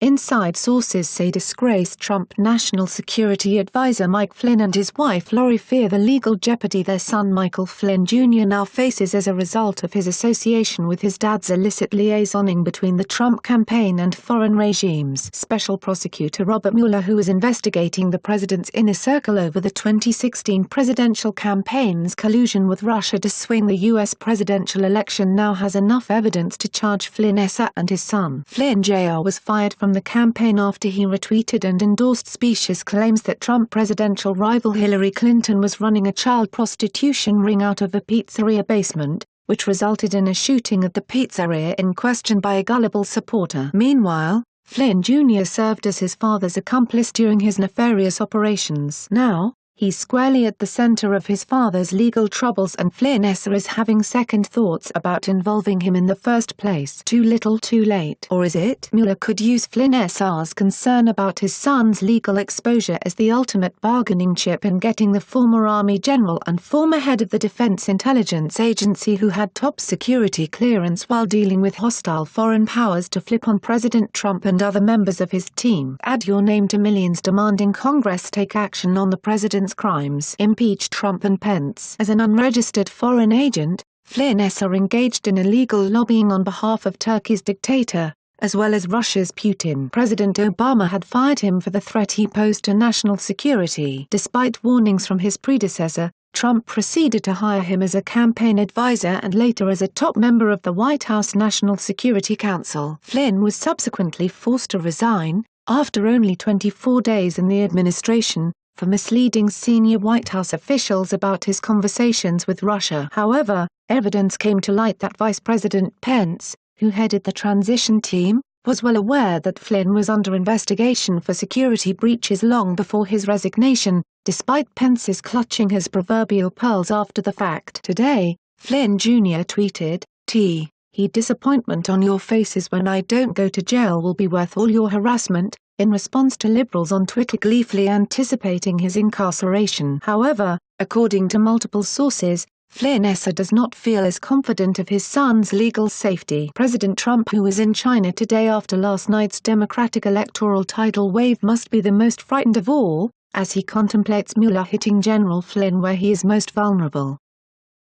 Inside sources say disgraced Trump National Security Advisor Mike Flynn and his wife Lori fear the legal jeopardy their son Michael Flynn Jr. now faces as a result of his association with his dad's illicit liaisoning between the Trump campaign and foreign regimes. Special Prosecutor Robert Mueller, who is investigating the president's inner circle over the 2016 presidential campaign's collusion with Russia to swing the U.S. presidential election, now has enough evidence to charge Flynn Sr. and his son. Flynn Jr. was fired from the campaign after he retweeted and endorsed specious claims that Trump presidential rival Hillary Clinton was running a child prostitution ring out of a pizzeria basement, which resulted in a shooting at the pizzeria in question by a gullible supporter. Meanwhile, Flynn Jr. served as his father's accomplice during his nefarious operations. Now, he's squarely at the center of his father's legal troubles, and Flynn Sr. is having second thoughts about involving him in the first place. Too little too late. Or is it? Mueller could use Flynn Sr.'s concern about his son's legal exposure as the ultimate bargaining chip in getting the former Army general and former head of the Defense Intelligence Agency, who had top security clearance while dealing with hostile foreign powers, to flip on President Trump and other members of his team. Add your name to millions demanding Congress take action on the president's crimes. Impeach Trump and Pence. As an unregistered foreign agent, Flynn Sr. engaged in illegal lobbying on behalf of Turkey's dictator, as well as Russia's Putin. President Obama had fired him for the threat he posed to national security. Despite warnings from his predecessor, Trump proceeded to hire him as a campaign advisor and later as a top member of the White House National Security Council. Flynn was subsequently forced to resign, after only 24 days in the administration, for misleading senior White House officials about his conversations with Russia. However, evidence came to light that Vice President Pence, who headed the transition team, was well aware that Flynn was under investigation for security breaches long before his resignation, despite Pence's clutching his proverbial pearls after the fact. Today, Flynn Jr. tweeted, "Disappointment on your faces when I don't go to jail will be worth all your harassment," in response to liberals on Twitter gleefully anticipating his incarceration. However, according to multiple sources, Flynn Sr. does not feel as confident of his son's legal safety. President Trump, who is in China today after last night's Democratic electoral tidal wave, must be the most frightened of all, as he contemplates Mueller hitting General Flynn where he is most vulnerable.